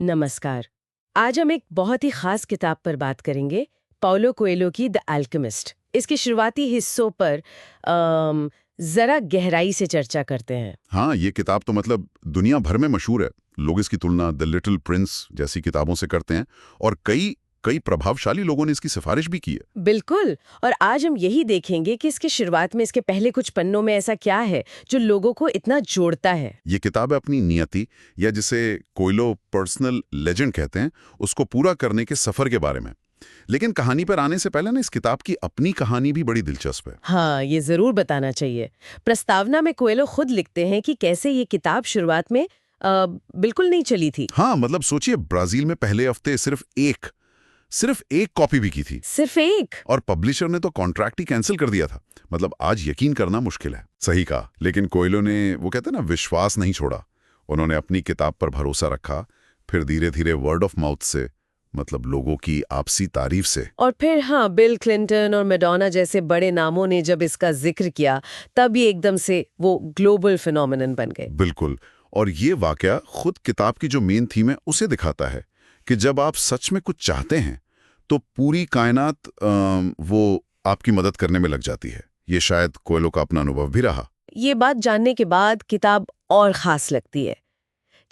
नमस्कार। आज हम एक बहुत ही खास किताब पर बात करेंगे, पाउलो कोएल्हो की द अल्केमिस्ट। इसके शुरुआती हिस्सों पर जरा गहराई से चर्चा करते हैं। हाँ, ये किताब तो मतलब दुनिया भर में मशहूर है। लोग इसकी तुलना द लिटिल प्रिंस जैसी किताबों से करते हैं और कई कई प्रभावशाली लोगों ने इसकी सिफारिश भी की है। बिल्कुल। और आज हम यही देखेंगे कि इसके शुरुआत में, इसके पहले कुछ पन्नों में ऐसा क्या है जो लोगों को इतना जोड़ता है। ये किताब है अपनी नियति या जिसे कोएल्हो पर्सनल लेजेंड कहते हैं, उसको पूरा करने के सफर के बारे में। लेकिन कहानी पर आने से पहले ना, इस किताब की अपनी कहानी भी बड़ी दिलचस्प है। हाँ, ये जरूर बताना चाहिए। प्रस्तावना में कोएल्हो खुद लिखते हैं कि कैसे ये किताब शुरुआत में बिल्कुल नहीं चली थी। हाँ, मतलब सोचिए, ब्राजील में पहले हफ्ते सिर्फ एक कॉपी भी की थी। सिर्फ एक? और पब्लिशर ने तो कॉन्ट्रैक्ट ही कैंसिल कर दिया था। मतलब आज यकीन करना मुश्किल है। सही कहा। लेकिन कोएल्हो ने, वो कहते हैं ना, विश्वास नहीं छोड़ा। उन्होंने अपनी किताब पर भरोसा रखा, फिर धीरे धीरे वर्ड ऑफ माउथ से, मतलब लोगों की आपसी तारीफ से। और फिर हाँ, बिल क्लिंटन और मैडोना जैसे बड़े नामों ने जब इसका जिक्र किया, तब ये एकदम से वो ग्लोबल फिनोमिनन बन गए। बिल्कुल। और ये वाकया खुद किताब की जो मेन थीम है उसे दिखाता है कि जब आप सच में कुछ चाहते हैं तो पूरी कायनात वो आपकी मदद करने में लग जाती है। ये शायद कोएल्हो का अपना अनुभव भी रहा। ये बात जानने के बाद किताब और खास लगती है।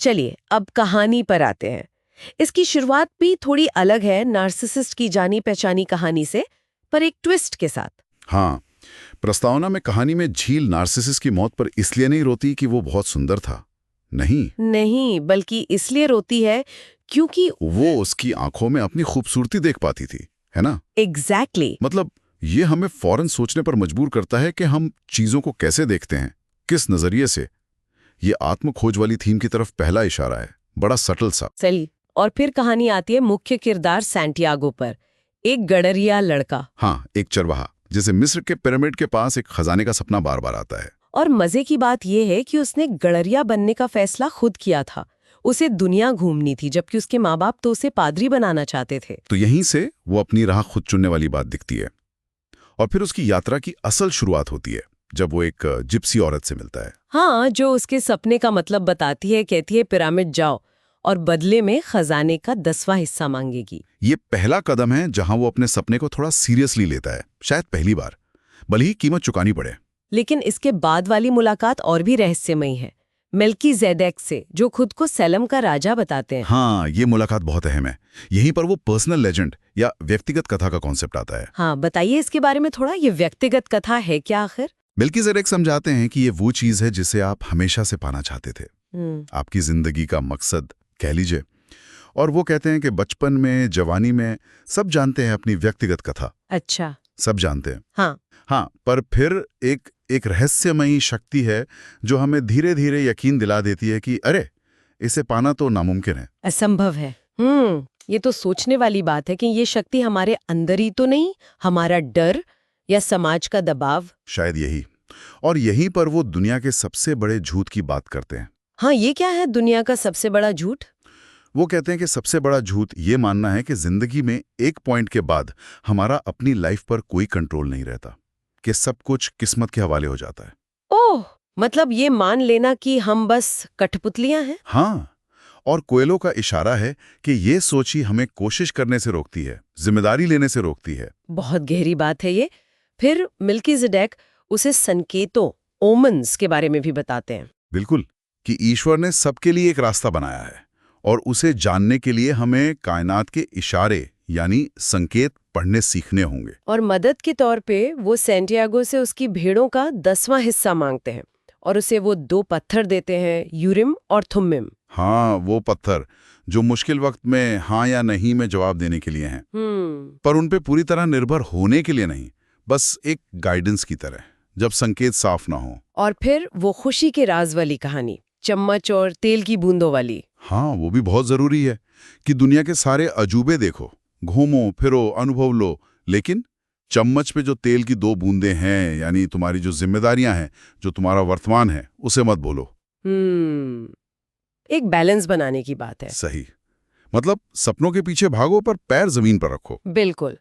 चलिए अब कहानी पर आते हैं। इसकी शुरुआत भी थोड़ी अलग है नार्सिसिस्ट की जानी पहचानी कहानी से, पर एक ट्विस्ट के साथ। हाँ, प्रस्तावना में कहानी में झील नार्सिसिस की मौत पर इसलिए नहीं रोती कि वो बहुत सुंदर था। नहीं, बल्कि इसलिए रोती है क्योंकि वो उसकी आंखों में अपनी खूबसूरती देख पाती थी, है ना? एग्जैक्टली। मतलब ये हमें फौरन सोचने पर मजबूर करता है कि हम चीजों को कैसे देखते हैं, किस नजरिए से। ये आत्मखोज वाली थीम की तरफ पहला इशारा है, बड़ा सटल सा। सही। और फिर कहानी आती है मुख्य किरदार सैंटियागो पर, एक गडरिया लड़का। हाँ, एक चरवाहा, जैसे मिस्र के पिरामिड के पास एक खजाने का सपना बार बार आता है। और मजे की बात यह है कि उसने गडरिया बनने का फैसला खुद किया था। उसे दुनिया घूमनी थी, जबकि उसके माँ बाप तो उसे पादरी बनाना चाहते थे। तो यहीं से वो अपनी राह खुद चुनने वाली बात दिखती है। और फिर उसकी यात्रा की असल शुरुआत होती है जब वो एक जिप्सी औरत से मिलता है। हाँ, जो उसके सपने का मतलब बताती है। कहती है पिरामिड जाओ और बदले में खजाने का 10वां हिस्सा मांगेगी। ये पहला कदम है जहां वो अपने सपने को थोड़ा सीरियसली लेता है, शायद पहली बार, भले ही कीमत चुकानी पड़े। लेकिन इसके बाद वाली मुलाकात और भी रहस्यमयी है, मेल्कीजेडेक से, जो खुद को सैलम का राजा बताते हैं। हाँ, ये मुलाकात बहुत अहम है। यहीं पर वो पर्सनल लेजेंड या व्यक्तिगत कथा का कॉन्सेप्ट आता है। हाँ, बताइए इसके बारे में थोड़ा। ये व्यक्तिगत कथा है क्या आखिर? मेल्कीजेडेक समझाते हैं कि ये वो चीज है जिसे आप हमेशा से पाना चाहते थे, आपकी जिंदगी का मकसद कह लीजिए। और वो कहते हैं कि बचपन में, जवानी में सब जानते हैं अपनी व्यक्तिगत कथा। अच्छा। सब जानते हैं। हाँ, पर फिर एक रहस्यमयी शक्ति है जो हमें धीरे धीरे यकीन दिला देती है कि अरे, इसे पाना तो नामुमकिन है, असंभव है। ये तो सोचने वाली बात है कि ये शक्ति हमारे अंदर ही तो नहीं, हमारा डर या समाज का दबाव। शायद यही। और यहीं पर वो दुनिया के सबसे बड़े झूठ की बात करते हैं। हाँ, ये क्या है दुनिया का सबसे बड़ा झूठ? वो कहते हैं कि सबसे बड़ा झूठ ये मानना है कि जिंदगी में एक पॉइंट के बाद हमारा अपनी लाइफ पर कोई कंट्रोल नहीं रहता, कि सब कुछ किस्मत के हवाले हो जाता है। ओह, मतलब ये मान लेना कि हम बस कठपुतलियां हैं। हाँ, और कोएल्हो का इशारा है कि ये सोच ही हमें कोशिश करने से रोकती है, जिम्मेदारी लेने से रोकती है। बहुत गहरी बात है ये। फिर मेल्कीजेडेक उसे संकेतों, ओमन्स के बारे में भी बताते हैं। बिल्कुल, कि ईश्वर ने सबके लिए एक रास्ता बनाया है और उसे जानने के लिए हमें कायनात के इशारे यानी संकेत पढ़ने सीखने होंगे। और मदद के तौर पे वो सैंटियागो से उसकी भेड़ों का 10वां हिस्सा मांगते हैं और उसे वो 2 पत्थर देते हैं, यूरिम और थुम्मिम। हाँ, वो पत्थर जो मुश्किल वक्त में हाँ या नहीं में जवाब देने के लिए हैं। पर उन पे पूरी तरह निर्भर होने के लिए नहीं, बस एक गाइडेंस की तरह, जब संकेत साफ ना हो। और फिर वो खुशी के राज वाली कहानी, चम्मच और तेल की बूंदों वाली। हाँ, वो भी बहुत जरूरी है कि दुनिया के सारे अजूबे देखो, घूमो फिरो, अनुभव लो, लेकिन चम्मच पे जो तेल की 2 बूंदें हैं, यानी तुम्हारी जो जिम्मेदारियां हैं, जो तुम्हारा वर्तमान है, उसे मत बोलो। एक बैलेंस बनाने की बात है। सही। मतलब सपनों के पीछे भागो पर पैर जमीन पर रखो। बिल्कुल।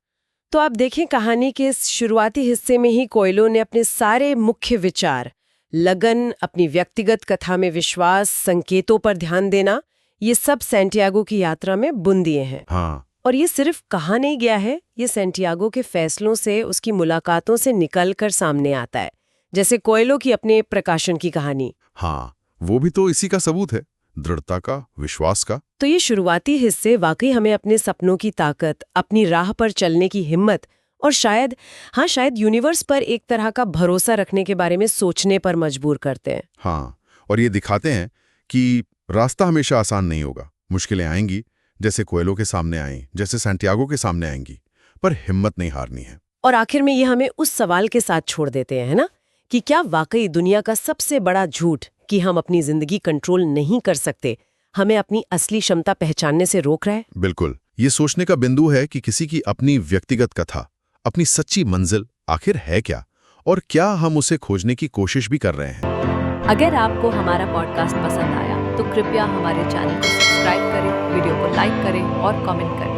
तो आप देखें, कहानी के इस शुरुआती हिस्से में ही कोएल्हो ने अपने सारे मुख्य विचार, लगन, अपनी व्यक्तिगत कथा में विश्वास, संकेतों पर ध्यान देना, ये सब सैंटियागो की यात्रा में बुन दिए हैं। हाँ, और ये सिर्फ कहा नहीं गया है, ये सैंटियागो के फैसलों से, उसकी मुलाकातों से निकलकर सामने आता है। जैसे कोएलो की अपने प्रकाशन की कहानी। हाँ, वो भी तो इसी का सबूत है, दृढ़ता का, विश्वास का। तो ये शुरुआती हिस्से वाकई हमें अपने सपनों की ताकत, अपनी राह पर चलने की हिम्मत और शायद यूनिवर्स पर एक तरह का भरोसा रखने के बारे में सोचने पर मजबूर करते हैं। हाँ, और ये दिखाते हैं कि रास्ता हमेशा आसान नहीं होगा। मुश्किलें आएंगी, जैसे कोएलो के सामने आई, जैसे सैंटियागो के सामने आएंगी, पर हिम्मत नहीं हारनी है। और आखिर में ये हमें उस सवाल के साथ छोड़ देते हैं, है ना, कि क्या वाकई दुनिया का सबसे बड़ा झूठ कि हम अपनी जिंदगी कंट्रोल नहीं कर सकते, हमें अपनी असली क्षमता पहचानने से रोक रहा है? बिल्कुल, ये सोचने का बिंदु है कि किसी की अपनी व्यक्तिगत कथा, अपनी सच्ची मंजिल आखिर है क्या, और क्या हम उसे खोजने की कोशिश भी कर रहे हैं। अगर आपको हमारा पॉडकास्ट पसंद आया तो कृपया हमारे चैनल को सब्सक्राइब करें, वीडियो को लाइक करें और कमेंट करें।